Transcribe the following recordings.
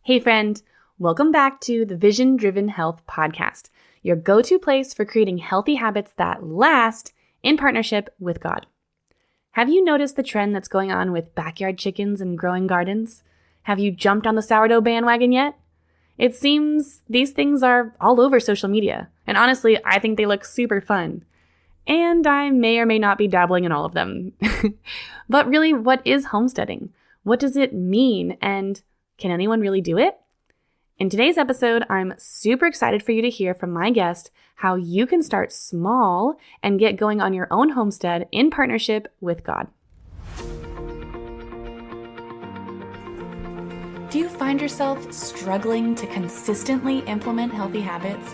Hey friend, welcome back to the Vision Driven Health Podcast, your go-to place for creating healthy habits that last in partnership with God. Have you noticed the trend that's going on with backyard chickens and growing gardens? Have you jumped on the sourdough bandwagon yet? It seems these things are all over social media, and honestly, I think they look super fun. And I may or may not be dabbling in all of them. But really, what is homesteading? What does it mean? And can anyone really do it? In today's episode, I'm super excited for you to hear from my guest how you can start small and get going on your own homestead in partnership with God. Do you find yourself struggling to consistently implement healthy habits?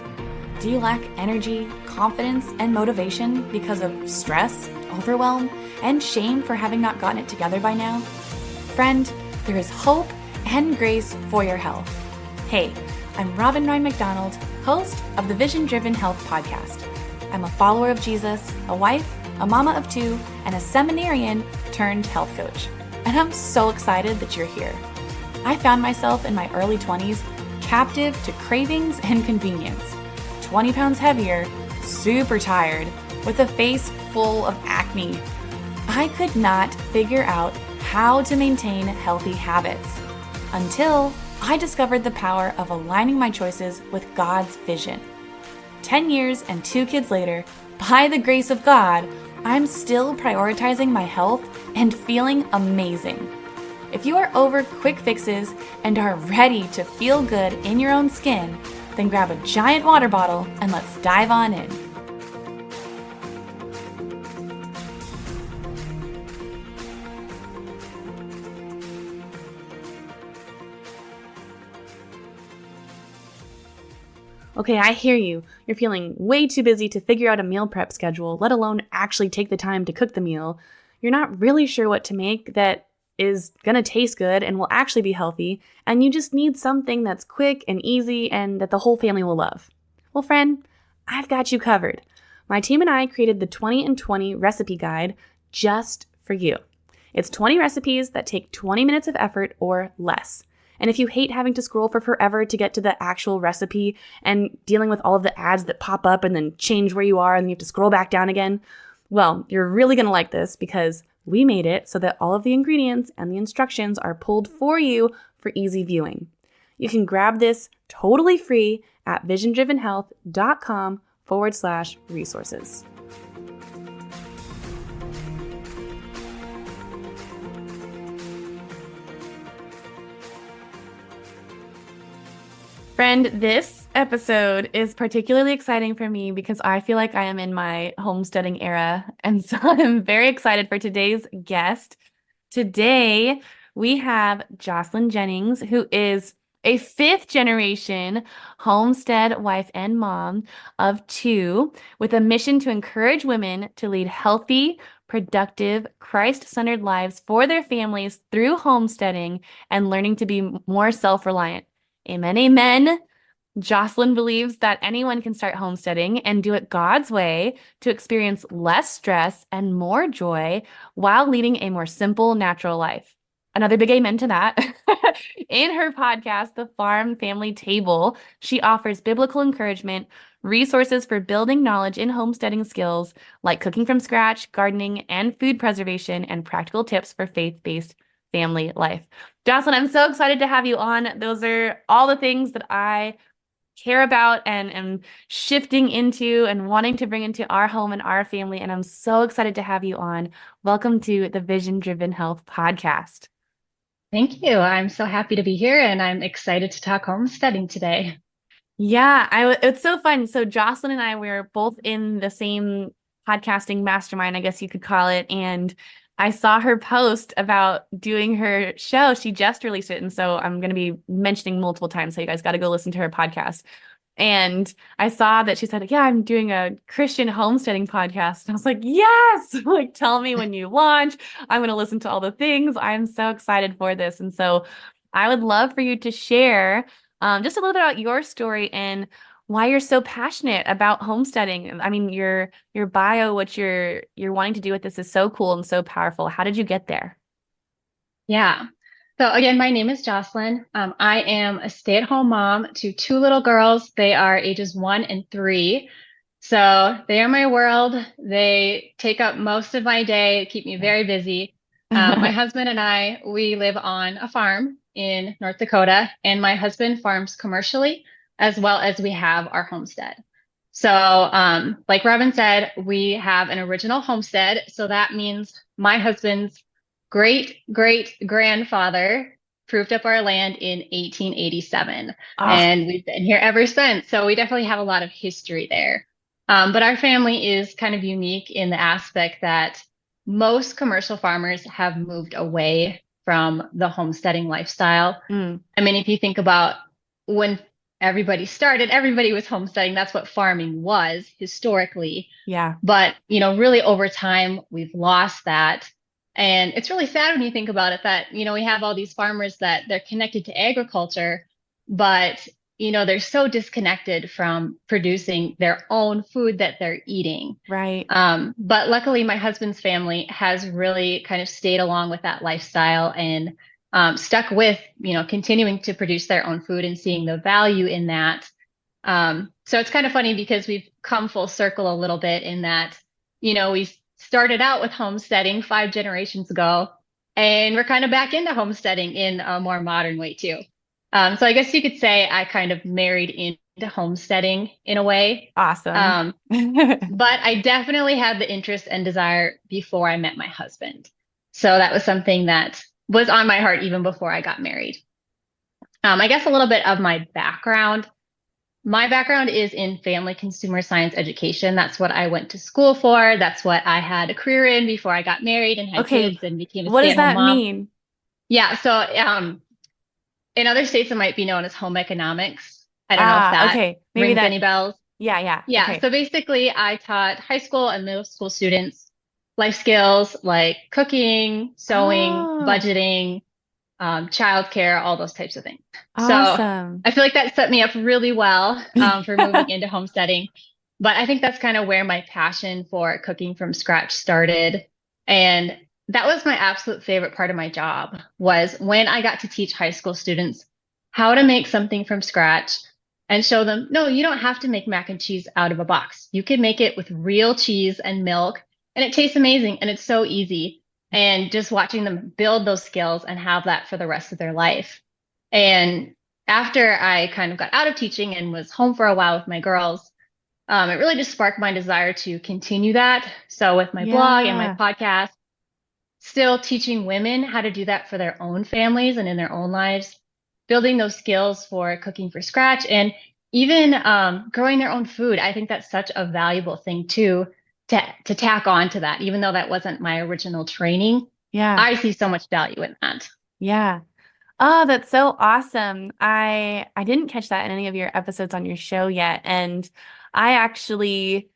Do you lack energy, confidence, and motivation because of stress, overwhelm, and shame for having not gotten it together by now? Friend, there is hope and grace for your health. Hey, I'm Robin Ryan McDonald, host of the Vision Driven Health Podcast. I'm a follower of Jesus, a wife, a mama of two, and a seminarian turned health coach. And I'm so excited that you're here. I found myself in my early 20s captive to cravings and convenience. 20 pounds heavier, super tired, with a face full of acne. I could not figure out how to maintain healthy habits until I discovered the power of aligning my choices with God's vision. 10 years and 2 kids later, by the grace of God, I'm still prioritizing my health and feeling amazing. If you are over quick fixes and are ready to feel good in your own skin, then grab a giant water bottle and let's dive on in. Okay, I hear you. You're feeling way too busy to figure out a meal prep schedule, let alone actually take the time to cook the meal. You're not really sure what to make that is gonna taste good and will actually be healthy, and you just need something that's quick and easy and that the whole family will love. Well, friend, I've got you covered. My team and I created the 20 and 20 recipe guide just for you. It's 20 recipes that take 20 minutes of effort or less. And if you hate having to scroll for forever to get to the actual recipe and dealing with all of the ads that pop up and then change where you are and you have to scroll back down again, well, you're really gonna like this because we made it so that all of the ingredients and the instructions are pulled for you for easy viewing. You can grab this totally free at visiondrivenhealth.com/resources. Friend, this episode is particularly exciting for me because I feel like I am in my homesteading era. And so I'm very excited for today's guest. Today, we have Jocelyn Jennings, who is a 5th generation homestead wife and mom of 2 with a mission to encourage women to lead healthy, productive, Christ-centered lives for their families through homesteading and learning to be more self-reliant. Amen, amen. Jocelyn believes that anyone can start homesteading and do it God's way to experience less stress and more joy while leading a more simple, natural life. Another big amen to that. In her podcast, The Farm Family Table, she offers biblical encouragement, resources for building knowledge in homesteading skills like cooking from scratch, gardening, and food preservation, and practical tips for faith-based family life. Jocelyn, I'm so excited to have you on. Those are all the things that I care about and am shifting into and wanting to bring into our home and our family. And I'm so excited to have you on. Welcome to the Vision Driven Health Podcast. Thank you. I'm so happy to be here and I'm excited to talk homesteading today. Yeah, it's so fun. So Jocelyn and I, we're both in the same podcasting mastermind, I guess you could call it. And I saw her post about doing her show. She just released it. And so I'm going to be mentioning multiple times. So you guys got to go listen to her podcast. And I saw that she said, yeah, I'm doing a Christian homesteading podcast. And I was like, yes, like, tell me when you launch. I'm going to listen to all the things. I'm so excited for this. And so I would love for you to share just a little bit about your story and why you're so passionate about homesteading. I mean, your bio, what you're wanting to do with this is so cool and so powerful. How did you get there? Yeah. So again, my name is Jocelyn. I am a stay-at-home mom to two little girls. They are ages 1 and 3. So they are my world. They take up most of my day, keep me very busy. My husband and I, we live on a farm in North Dakota, and my husband farms commercially as well as we have our homestead. So, like Robin said, we have an original homestead. So that means my husband's great great grandfather proved up our land in 1887, Oh, and we've been here ever since. So we definitely have a lot of history there. But our family is kind of unique in the aspect that most commercial farmers have moved away from the homesteading lifestyle. mm, I mean, if you think about when everybody started, everybody was homesteading. That's what farming was historically. yeah, But, really over time, we've lost that. And it's really sad when you think about it that, we have all these farmers that they're connected to agriculture, but, they're so disconnected from producing their own food that they're eating. right. But luckily, my husband's family has really kind of stayed along with that lifestyle and stuck with, continuing to produce their own food and seeing the value in that. So it's kind of funny because we've come full circle a little bit in that, we started out with homesteading 5 generations ago, and we're kind of back into homesteading in a more modern way too. So I guess you could say I kind of married into homesteading in a way. Awesome. Um, but I definitely had the interest and desire before I met my husband. So that was something that was on my heart even before I got married. I guess a little bit of my background. My background is in family consumer science education. That's what I went to school for. That's what I had a career in before I got married and had Okay, kids and became a what does stay-at-home that mom. mean? Yeah, so in other states it might be known as home economics. I don't know if Ah, that okay, maybe rings that, any bells. yeah, yeah, Yeah, okay. so basically I taught high school and middle school students life skills like cooking, sewing, Oh, budgeting, childcare, all those types of things. So awesome. I feel like that set me up really well for moving into homesteading. But I think that's kind of where my passion for cooking from scratch started. And that was my absolute favorite part of my job was when I got to teach high school students how to make something from scratch and show them, no, you don't have to make mac and cheese out of a box. You can make it with real cheese and milk, and it tastes amazing and it's so easy. And just watching them build those skills and have that for the rest of their life. And after I kind of got out of teaching and was home for a while with my girls, it really just sparked my desire to continue that. So with my blog and my Yeah. podcast, still teaching women how to do that for their own families and in their own lives, building those skills for cooking for scratch and even growing their own food. I think that's such a valuable thing too to tack on to that, even though that wasn't my original training. Yeah. I see so much value in that. Yeah. Oh, that's so awesome. I didn't catch that in any of your episodes on your show yet. And I actually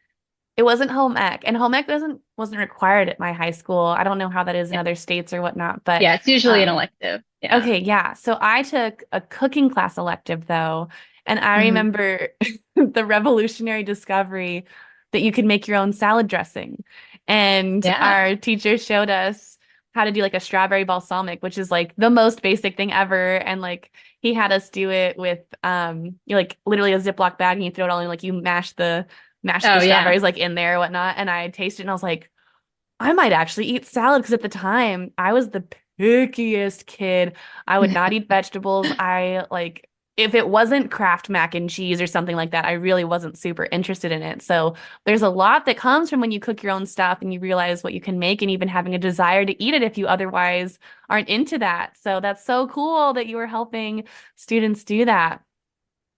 it wasn't home ec, and home ec wasn't required at my high school. I don't know how that is in Yeah, other states or whatnot, but yeah, it's usually an um elective. Yeah. okay, yeah. So I took a cooking class elective though, and I Hmm. remember the revolutionary discovery that you could make your own salad dressing. And Yeah. our teacher showed us how to do like a strawberry balsamic, which is like the most basic thing ever. And like he had us do it with you like literally a Ziploc bag and you throw it all in, like you mash the Oh, yeah. strawberries like in there or whatnot. And I tasted it and I was like, I might actually eat salad because at the time I was the pickiest kid. I would not eat vegetables. I like if it wasn't Kraft mac and cheese or something like that, I really wasn't super interested in it. So there's a lot that comes from when you cook your own stuff and you realize what you can make and even having a desire to eat it if you otherwise aren't into that. So that's so cool that you were helping students do that.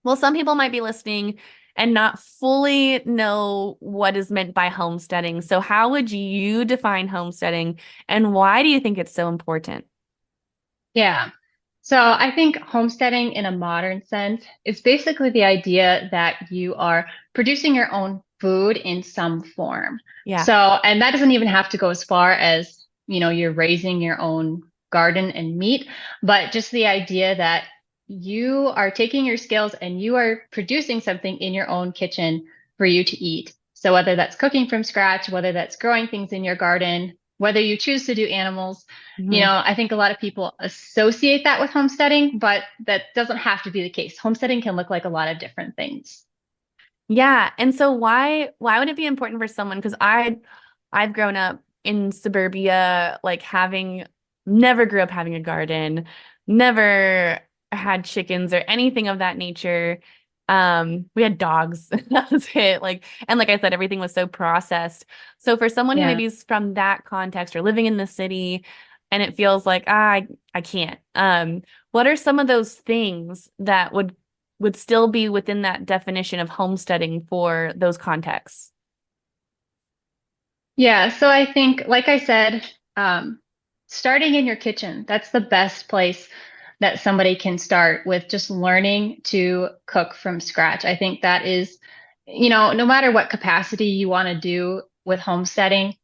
Well, some people might be listening and not fully know what is meant by homesteading. So, how would you define homesteading and why do you think it's so important? Yeah. So I think homesteading in a modern sense is basically the idea that you are producing your own food in some form. Yeah. So, and that doesn't even have to go as far as, you're raising your own garden and meat, but just the idea that you are taking your skills and you are producing something in your own kitchen for you to eat. So whether that's cooking from scratch, whether that's growing things in your garden, whether you choose to do animals. Mhm. I think a lot of people associate that with homesteading, but that doesn't have to be the case. Homesteading can look like a lot of different things. Yeah. And so why would it be important for someone? Because I've grown up in suburbia, like having never grew up having a garden, never had chickens or anything of that nature. We had dogs. That was it. Like, and like I said, everything was so processed. So for someone who Yeah. maybe is from that context or living in the city and it feels like I can't. What are some of those things that would still be within that definition of homesteading for those contexts? Yeah, so I think, like I said, starting in your kitchen, that's the best place that somebody can start with just learning to cook from scratch. I think that is, no matter what capacity you want to do with homesteading,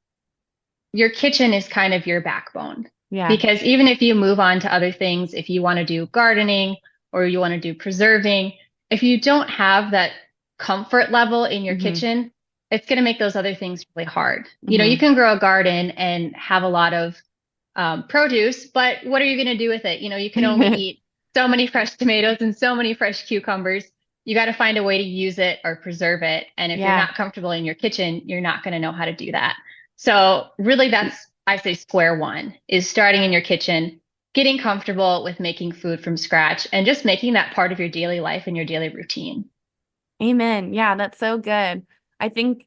your kitchen is kind of your backbone. Yeah. Because even if you move on to other things, if you want to do gardening or you want to do preserving, if you don't have that comfort level in your Hmm. kitchen, it's going to make those other things really hard. You Hmm. can grow a garden and have a lot of produce, but what are you going to do with it? You can only eat so many fresh tomatoes and so many fresh cucumbers. You got to find a way to use it or preserve it. And if you're Yeah. not comfortable in your kitchen, you're not going to know how to do that. So really that's, I say square one is starting in your kitchen, getting comfortable with making food from scratch and just making that part of your daily life and your daily routine. Amen. Yeah, that's so good. I think,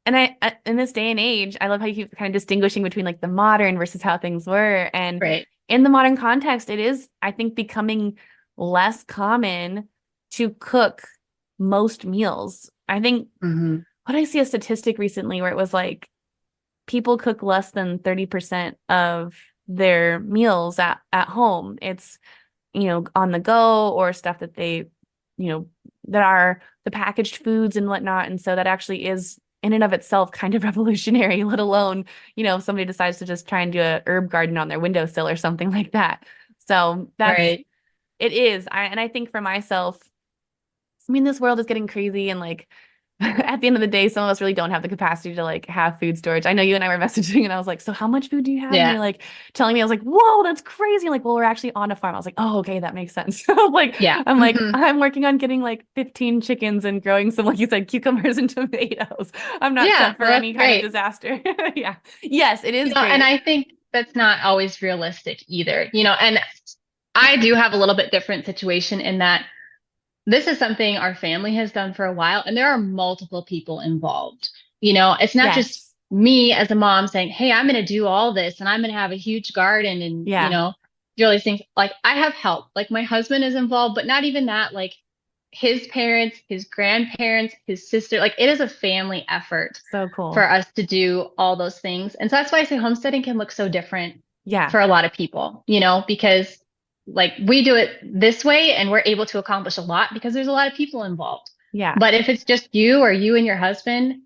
and in this day and age, I love how you keep kind of distinguishing between like the modern versus how things were. And Right. in the modern context, it is, I think, becoming less common to cook most meals. I think, Hmm. what did I see a statistic recently where it was like people cook less than 30% of their meals at home. It's, on the go or stuff that you know, that are the packaged foods and whatnot. And so that actually is in and of itself kind of revolutionary, let alone, if somebody decides to just try and do a herb garden on their windowsill or something like that. So Right. it is. I think for myself, I mean, this world is getting crazy and like at the end of the day, some of us really don't have the capacity to like have food storage. I know you and I were messaging and I was like, so how much food do you have? And Yeah. you're like telling me, I was like, whoa, that's crazy. Like, well, we're actually on a farm. I was like, oh, okay, that makes sense. So like, Yeah. Hmm. I'm working on getting like 15 chickens and growing some, like you said, cucumbers and tomatoes. I'm not Yeah. set for Well, that's any kind of great. disaster. Yeah. Yes, it is And great. I think that's not always realistic either, and I do have a little bit different situation in that this is something our family has done for a while, and there are multiple people involved. It's not just Yes. me as a mom saying, "Hey, I'm going to do all this and I'm going to have a huge garden and, Yeah. do all these things." Like I have help. Like my husband is involved, but not even that. Like his parents, his grandparents, his sister, like it is a family effort So cool. for us to do all those things. And so that's why I say homesteading can look so different Yeah. for a lot of people, because like we do it this way and we're able to accomplish a lot because there's a lot of people involved. Yeah. But if it's just you or you and your husband,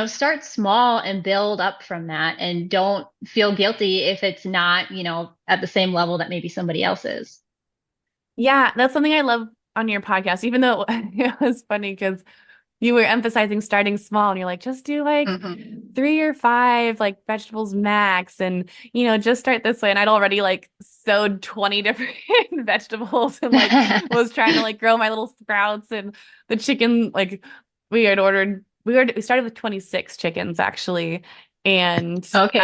start small and build up from that and don't feel guilty if it's not, at the same level that maybe somebody else is. Yeah. That's something I love on your podcast, even though it was funny because you were emphasizing starting small and you're like, just do like Hmm. 3 or 5 like vegetables max and just start this way. And I'd already like sowed 20 different vegetables and like was trying to like grow my little sprouts and the chicken like we started with 26 chickens actually. And Okay.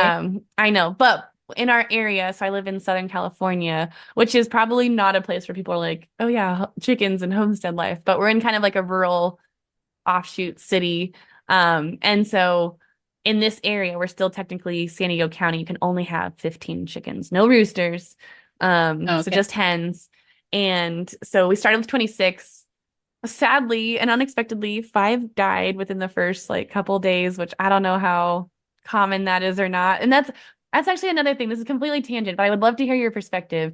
I know, but in our area, so I live in Southern California, which is probably not a place where people are like, oh yeah, chickens and homestead life, but we're in kind of like a rural offshoot city. And so in this area, we're still technically San Diego County. You can only have 15 chickens, no roosters. So Okay. just hens. And so we started with 26. Sadly and unexpectedly, 5 died within the first like couple days, which I don't know how common that is or not. And that's actually another thing. This is completely tangent, but I would love to hear your perspective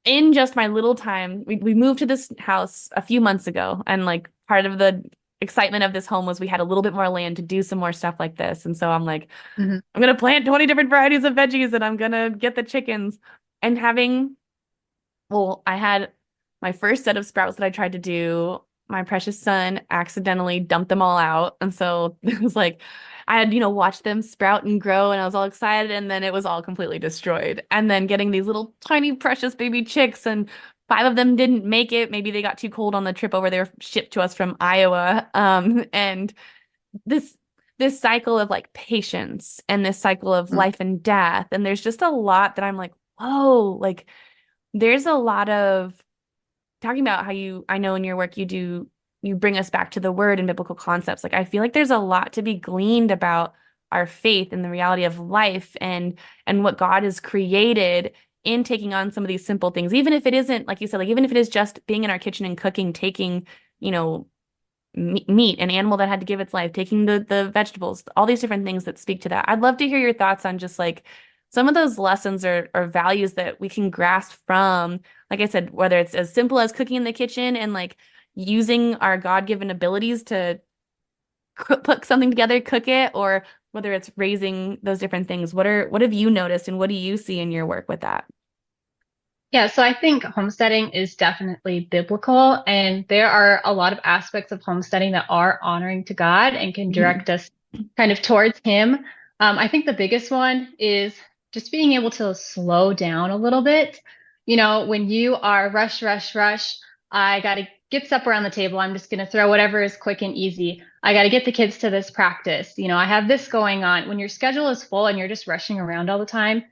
in just my little time, we moved to this house a few months ago, and like part of the excitement of this home was we had a little bit more land to do some more stuff like this. And so I'm like, Hmm. I'm gonna plant 20 different varieties of veggies and I'm gonna get the chickens. And I had my first set of sprouts that I tried to do. My precious son accidentally dumped them all out. And so it was like, I had, watched them sprout and grow and I was all excited and then it was all completely destroyed. And then getting these little tiny precious baby chicks and five of them didn't make it. Maybe they got too cold on the trip over. They were shipped to us from Iowa. And this this cycle of like patience and this cycle of Mm, life and death. And there's just a lot that I'm like, whoa, like there's a lot of talking about how I know in your work you bring us back to the word and biblical concepts. Like I feel like there's a lot to be gleaned about our faith and the reality of life and what God has created in taking on some of these simple things. Even if it isn't, like you said, like even if it is just being in our kitchen and cooking, taking, you know, meat, an animal that had to give its life, taking the vegetables, all these different things that speak to that. I'd love to hear your thoughts on just like some of those lessons or values that we can grasp from, like I said, whether it's as simple as cooking in the kitchen and like using our God-given abilities to put something together, cook it, or whether it's raising those different things. What have you noticed and what do you see in your work with that? Yeah, so I think homesteading is definitely biblical, and there are a lot of aspects of homesteading that are honoring to God and can Mhm. direct us kind of towards Him. I think the biggest one is just being able to slow down a little bit. When you are rush, rush, rush, I got to get supper on the table. I'm just going to throw whatever is quick and easy. I got to get the kids to this practice. I have this going on. When your schedule is full and you're just rushing around all the time,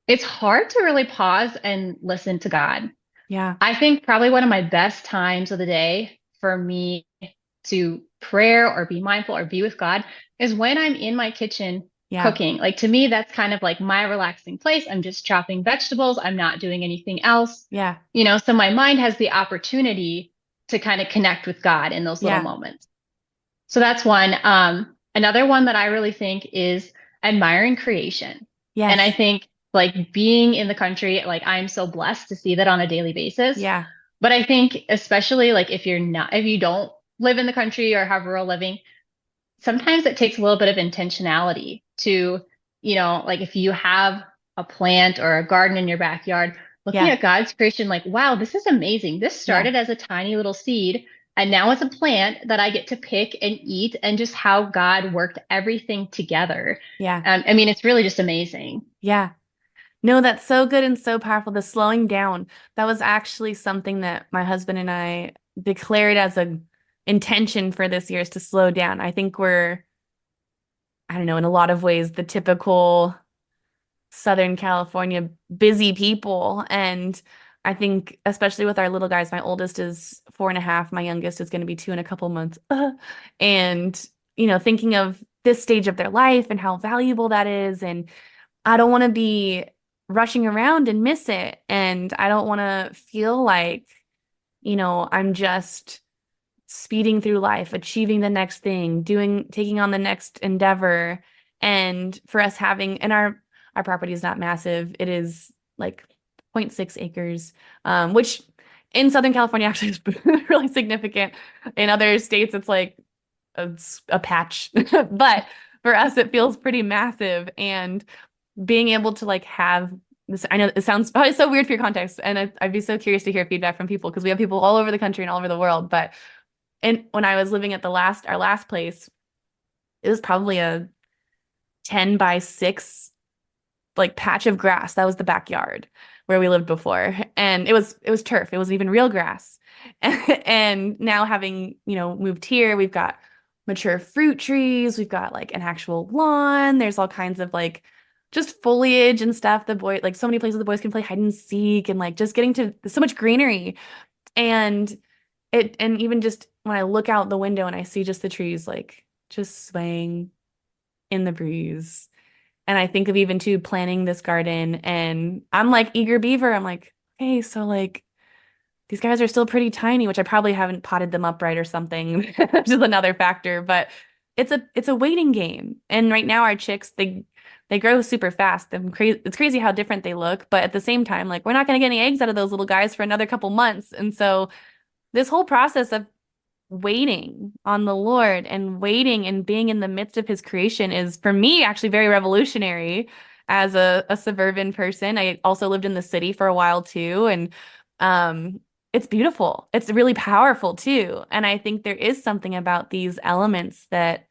it's hard to really pause and listen to God. Yeah, I think probably one of my best times of the day for me to prayer or be mindful or be with God is when I'm in my kitchen yeah, cooking. Like to me, that's kind of like my relaxing place. I'm just chopping vegetables. I'm not doing anything else. yeah, So my mind has the opportunity to kind of connect with God in those little yeah, moments. So that's one. Another one that I really think is admiring creation. And I yes, think like being in the country, like I'm so blessed to see that on a daily basis. yeah, But I think especially like if you don't live in the country or have rural living, sometimes it takes a little bit of intentionality to, like if you have a plant or a garden in your backyard, looking yeah, at God's creation, like, wow, this is amazing. This yeah, started as a tiny little seed, and now it's a plant that I get to pick and eat, and just how God worked everything together. yeah, I mean, it's really just amazing. yeah. No, that's so good and so powerful. The slowing down. That was actually something that my husband and I declared as a intention for this year is to slow down. I think I don't know, in a lot of ways, the typical Southern California busy people. And I think, especially with our little guys, my oldest is 4.5, my youngest is going to be 2 in a couple months. And, thinking of this stage of their life and how valuable that is. And I don't want to be rushing around and miss it. And I don't want to feel like, I'm just speeding through life, achieving the next thing, taking on the next endeavor. And for us having, and our property is not massive. It is like zero point 0.6 acres, which in Southern California actually is really significant. In other states, it's like a patch. But for us, it feels pretty massive. And being able to like have this, I know it sounds probably so weird for your context, and I'd be so curious to hear feedback from people because we have people all over the country and all over the world. But and when I was living at our last place, it was probably a 10 by 6 like patch of grass. That was the backyard where we lived before. And it was turf. It wasn't even real grass. And now having, moved here, we've got mature fruit trees, we've got like an actual lawn. There's all kinds of like just foliage and stuff. Like so many places the boys can play hide and seek and like just getting to so much greenery. And and even just when I look out the window and I see just the trees like just swaying in the breeze. And I think of even too planning this garden and I'm like eager beaver. I'm like, hey, so like these guys are still pretty tiny, which I probably haven't potted them up right or something, which is another factor, but it's a waiting game. And right now our chicks, they grow super fast. It's crazy how different they look, but at the same time, like we're not gonna get any eggs out of those little guys for another couple months. And so this whole process of waiting on the Lord and waiting and being in the midst of his creation is for me actually very revolutionary as a suburban person. I also lived in the city for a while too. And it's beautiful. It's really powerful too. And I think there is something about these elements that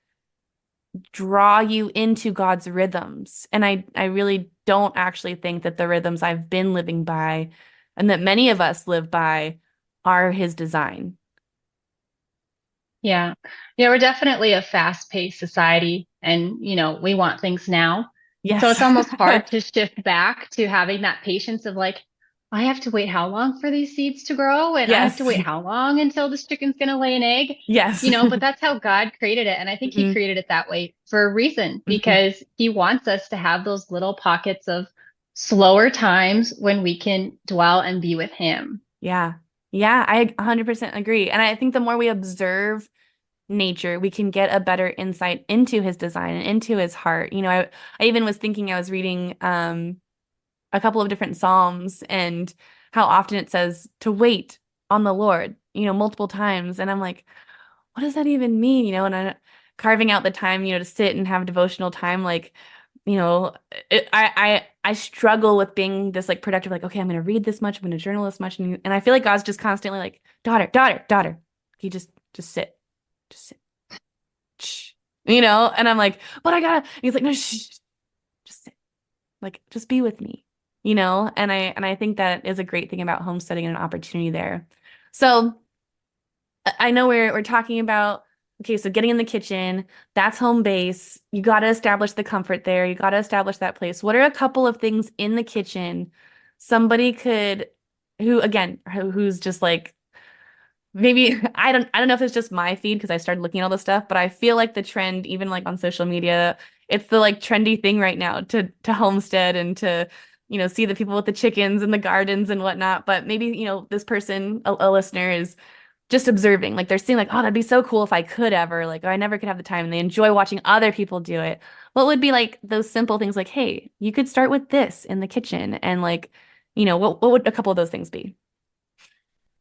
draw you into God's rhythms. And I really don't actually think that the rhythms I've been living by and that many of us live by are his design. Yeah. Yeah, we're definitely a fast-paced society and, we want things now. So Yes. it's almost hard to shift back to having that patience of like, I have to wait how long for these seeds to grow? And I have to Yes. wait how long until this chicken's going to lay an egg? Yes. But that's how God created it. And I think he hmm created it that way for a reason, hmm because he wants us to have those little pockets of slower times when we can dwell and be with him. Yeah. Yeah, I 100% agree. And I think the more we observe nature, we can get a better insight into his design and into his heart. I even was thinking I was reading a couple of different Psalms and how often it says to wait on the Lord, multiple times. And I'm like, what does that even mean? And carving out the time, to sit and have devotional time, like, you know, I struggle with being this like productive, like, okay, I'm gonna read this much, I'm gonna journal this much, and I feel like God's just constantly like, daughter, daughter, daughter. He just sit, just sit, shh, and I'm like, but I gotta. And he's like, no, shh, just sit, like, just be with me, and I think that is a great thing about homesteading and an opportunity there. So. I know we're talking about, okay, so getting in the kitchen, that's home base. You got to establish the comfort there. You got to establish that place. What are a couple of things in the kitchen somebody could, who again, who's just like maybe I don't know if it's just my feed because I started looking at all this stuff, but I feel like the trend, even like on social media, it's the like trendy thing right now to homestead and to see the people with the chickens and the gardens and whatnot. But maybe this person, a listener, is just observing. Like they're seeing like, oh, that'd be so cool if I could ever. Like, oh, I never could have the time. And they enjoy watching other people do it. What would be like those simple things like, hey, you could start with this in the kitchen. And like, what would a couple of those things be?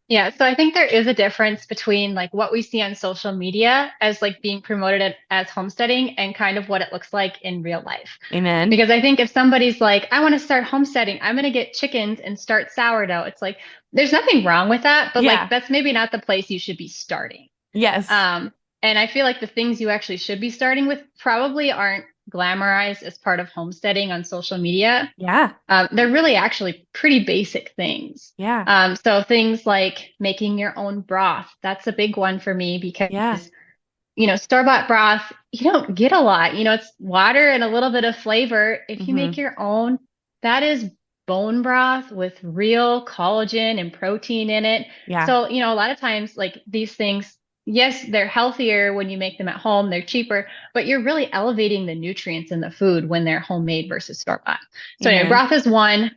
Yeah, so I think there is a difference between like what we see on social media as like being promoted as homesteading and kind of what it looks like in real life. Amen. Because I think if somebody's like, I want to start homesteading, I'm going to get chickens and start sourdough, it's like there's nothing wrong with that, but like Yeah. that's maybe not the place you should be starting. Yes. Um, and I feel like the things you actually should be starting with probably aren't glamorized as part of homesteading on social media. Yeah. They're really actually pretty basic things. Yeah. So things like making your own broth, that's a big one for me because, Yeah. store-bought broth, you don't get a lot. It's water and a little bit of flavor. If you make hmm your own, that is bone broth with real collagen and protein in it. Yeah. So, a lot of times like these things, yes, they're healthier when you make them at home, they're cheaper, but you're really elevating the nutrients in the food when they're homemade versus store-bought. So anyway, Amen. broth is one,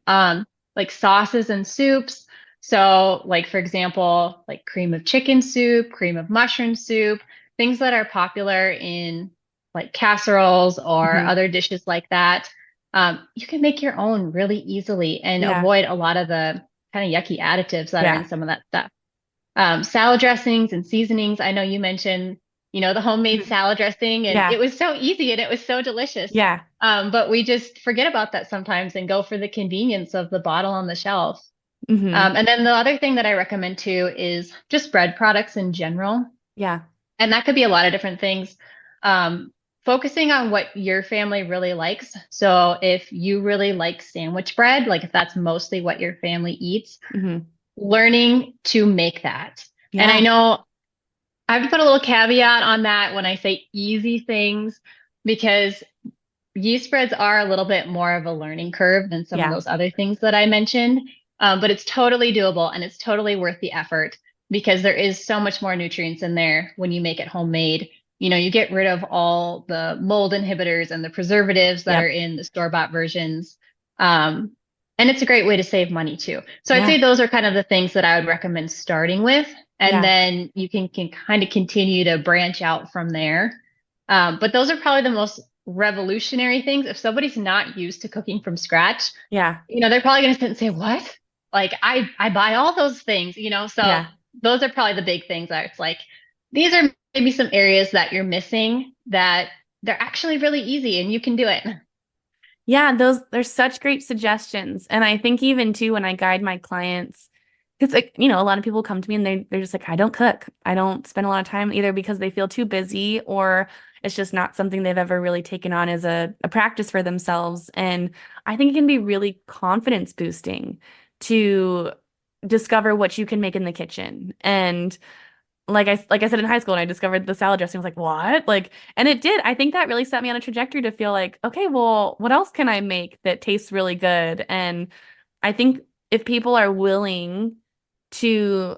like sauces and soups. So like, for example, like cream of chicken soup, cream of mushroom soup, things that are popular in like casseroles or hmm other dishes like that. You can make your own really easily and Yeah. avoid a lot of the kind of yucky additives that are in Yeah. some of that stuff. Salad dressings and seasonings. I know you mentioned, the homemade Mhm. salad dressing, and Yeah. it was so easy and it was so delicious. Yeah. But we just forget about that sometimes and go for the convenience of the bottle on the shelf. hmm And then the other thing that I recommend too is just bread products in general. Yeah. And that could be a lot of different things. Focusing on what your family really likes. So if you really like sandwich bread, like if that's mostly what your family eats, hmm learning to make that. And I Yeah. know I have to put a little caveat on that when I say easy things, because yeast breads are a little bit more of a learning curve than some of Yeah. those other things that I mentioned. But it's totally doable and it's totally worth the effort because there is so much more nutrients in there when you make it homemade. You get rid of all the mold inhibitors and the preservatives that are Yep. in the store-bought versions. Um, and it's a great way to save money too. So I'd Yeah. say those are kind of the things that I would recommend starting with. And Yeah. then you can kind of continue to branch out from there. But those are probably the most revolutionary things. If somebody's not used to cooking from scratch, Yeah. they're probably going to sit and say, "What? Like I buy all those things, So Yeah. those are probably the big things that it's like these are maybe some areas that you're missing that they're actually really easy and you can do it. Yeah, those there's such great suggestions. And I think even too when I guide my clients, because like, a lot of people come to me and they're just like, I don't cook. I don't spend a lot of time either because they feel too busy or It's just not something they've ever really taken on as a practice for themselves. And I think it can be really confidence boosting to discover what you can make in the kitchen. And like I said in high school, and I discovered the salad dressing, I was like, what? Like, and it did. I think that really set me on a trajectory to feel like, okay, well, what else can I make that tastes really good? And I think if people are willing to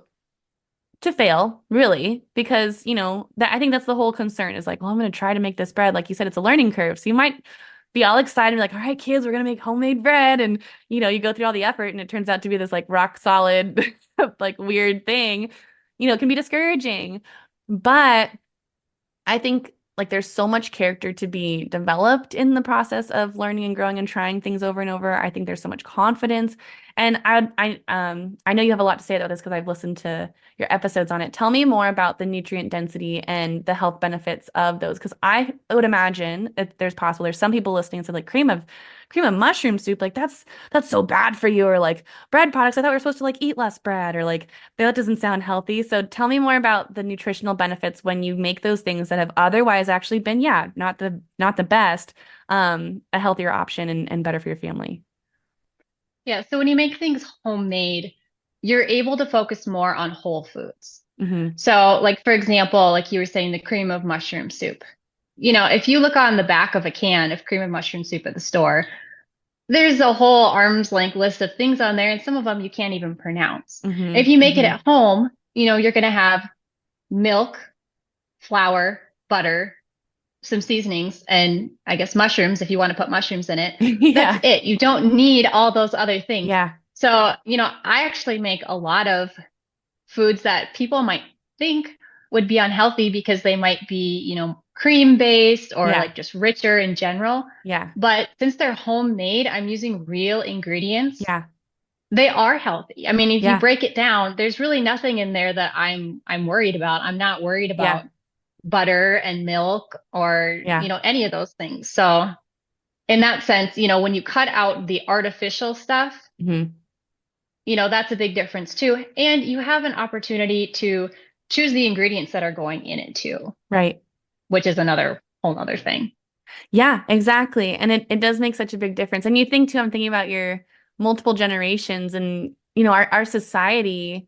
fail, really, because, that I think that's the whole concern is like, well, I'm going to try to make this bread. Like you said, it's a learning curve. So you might be all excited and be like, all right, kids, we're going to make homemade bread. And, you go through all the effort and it turns out to be this like rock solid, like weird thing. It can be discouraging. But I think like there's so much character to be developed in the process of learning and growing and trying things over and over. I think there's so much confidence. And I know you have a lot to say about this because I've listened to your episodes on it. Tell me more about the nutrient density and the health benefits of those. Because I would imagine if there's some people listening and said like cream of mushroom soup, like that's so bad for you, or like bread products. I thought we were supposed to like eat less bread, or like that doesn't sound healthy. So tell me more about the nutritional benefits when you make those things that have otherwise actually been, yeah, not the best, a healthier option and better for your family. Yeah, so when you make things homemade, you're able to focus more on whole foods. Hmm. So, like for example, like you were saying, the cream of mushroom soup. If you look on the back of a can of cream of mushroom soup at the store, there's a whole arm's length list of things on there, and some of them you can't even pronounce. Hmm. If you make it Hmm. at home, you're going to have milk, flour, butter, some seasonings, and I guess mushrooms if you want to put mushrooms in it. That's Yeah. it. You don't need all those other things. Yeah. So, I actually make a lot of foods that people might think would be unhealthy because they might be, cream based or Yeah. like just richer in general. Yeah. But since they're homemade, I'm using real ingredients. Yeah. They are healthy. I mean, if you Yeah. break it down, there's really nothing in there that I'm worried about. I'm not worried Yeah. about butter and milk or, Yeah. any of those things. So in that sense, when you cut out the artificial stuff, Hmm. that's a big difference too. And you have an opportunity to choose the ingredients that are going in it too, Right. which is another whole nother thing. Yeah, exactly. And it does make such a big difference. And you think too, I'm thinking about your multiple generations and, our society,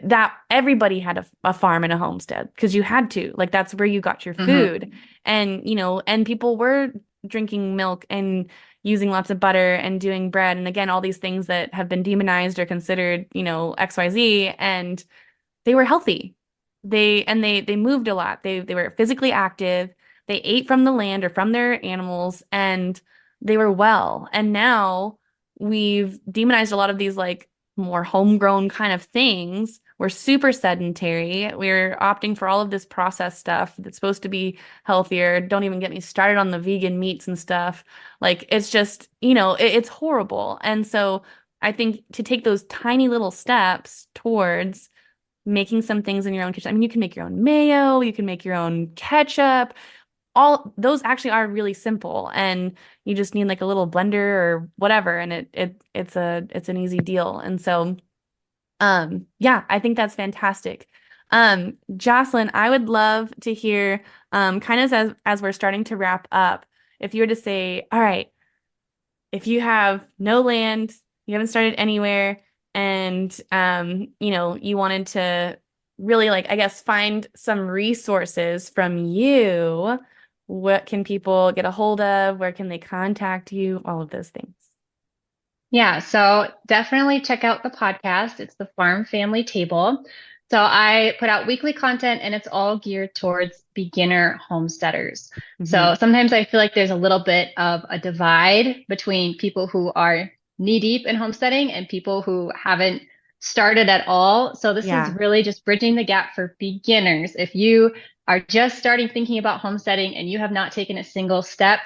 that everybody had a farm and a homestead because you had to. Like that's where you got your Hmm. food. And, and people were drinking milk and using lots of butter and doing bread. And again, all these things that have been demonized or considered, XYZ. And they were healthy. They moved a lot. They were physically active. They ate from the land or from their animals and they were well. And now we've demonized a lot of these like more homegrown kind of things. We're super sedentary. We're opting for all of this processed stuff that's supposed to be healthier. Don't even get me started on the vegan meats and stuff. Like it's just, it's horrible. And so I think to take those tiny little steps towards making some things in your own kitchen. I mean, you can make your own mayo, you can make your own ketchup. All those actually are really simple, and you just need like a little blender or whatever, and it's an easy deal. And so, yeah, I think that's fantastic. Jocelyn, I would love to hear, kind of as we're starting to wrap up, if you were to say, all right, if you have no land, you haven't started anywhere, and you wanted to really like, I guess, find some resources from you, what can people get a hold of? Where can they contact you? All of those things. Yeah, so definitely check out the podcast. It's the Farm Family Table. So I put out weekly content and it's all geared towards beginner homesteaders. Hmm. So sometimes I feel like there's a little bit of a divide between people who are knee deep in homesteading and people who haven't started at all. So this is Yeah. really just bridging the gap for beginners. If you are just starting thinking about homesteading and you have not taken a single step,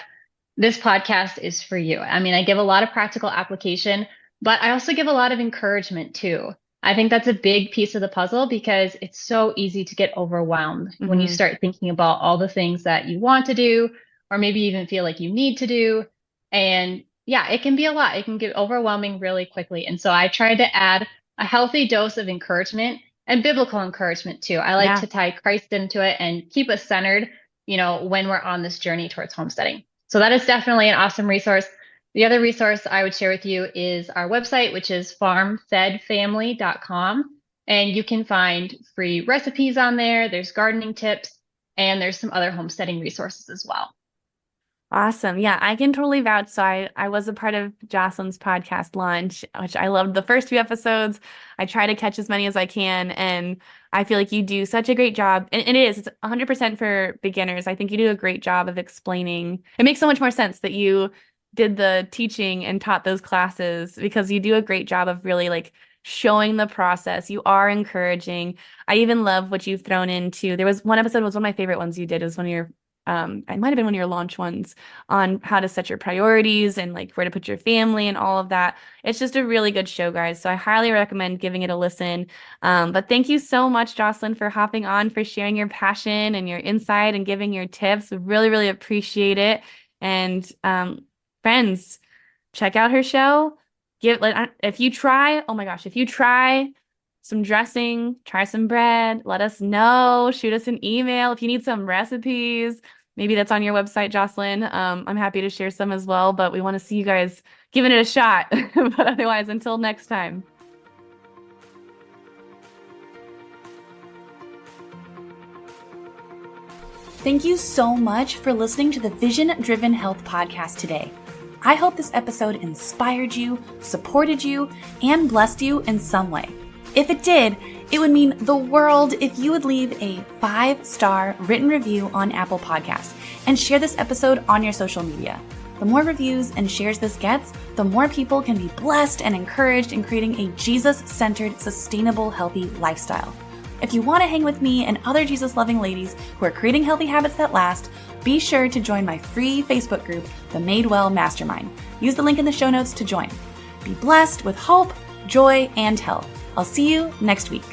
this podcast is for you. I mean, I give a lot of practical application, but I also give a lot of encouragement too. I think that's a big piece of the puzzle because it's so easy to get overwhelmed when you Hmm. start thinking about all the things that you want to do, or maybe even feel like you need to do. And yeah, it can be a lot. It can get overwhelming really quickly. And so I try to add a healthy dose of encouragement and biblical encouragement too. I like Yeah. to tie Christ into it and keep us centered when we're on this journey towards homesteading. So that is definitely an awesome resource. The other resource I would share with you is our website, which is farmfedfamily.com. And you can find free recipes on there. There's gardening tips, and there's some other homesteading resources as well. Awesome. Yeah, I can totally vouch. So I was a part of Jocelyn's podcast launch, which I loved the first few episodes. I try to catch as many as I can, and I feel like you do such a great job. And it's 100% for beginners. I think you do a great job of explaining. It makes so much more sense that you did the teaching and taught those classes because you do a great job of really like showing the process. You are encouraging. I even love what you've thrown into. There was one episode was one of my favorite ones you did. It was one of your it might have been one of your launch ones on how to set your priorities and like where to put your family and all of that. It's just a really good show, guys. So I highly recommend giving it a listen. But thank you so much, Jocelyn, for hopping on, for sharing your passion and your insight and giving your tips. We really, really appreciate it. And friends, check out her show. If you try, oh my gosh, if you try some dressing, try some bread, let us know, shoot us an email if you need some recipes. Maybe that's on your website, Jocelyn. I'm happy to share some as well, but we want to see you guys giving it a shot. But otherwise, until next time. Thank you so much for listening to the Vision Driven Health Podcast today. I hope this episode inspired you, supported you, and blessed you in some way. If it did, it would mean the world if you would leave a 5-star written review on Apple Podcasts and share this episode on your social media. The more reviews and shares this gets, the more people can be blessed and encouraged in creating a Jesus-centered, sustainable, healthy lifestyle. If you want to hang with me and other Jesus-loving ladies who are creating healthy habits that last, be sure to join my free Facebook group, the Made Well Mastermind. Use the link in the show notes to join. Be blessed with hope, joy, and health. I'll see you next week.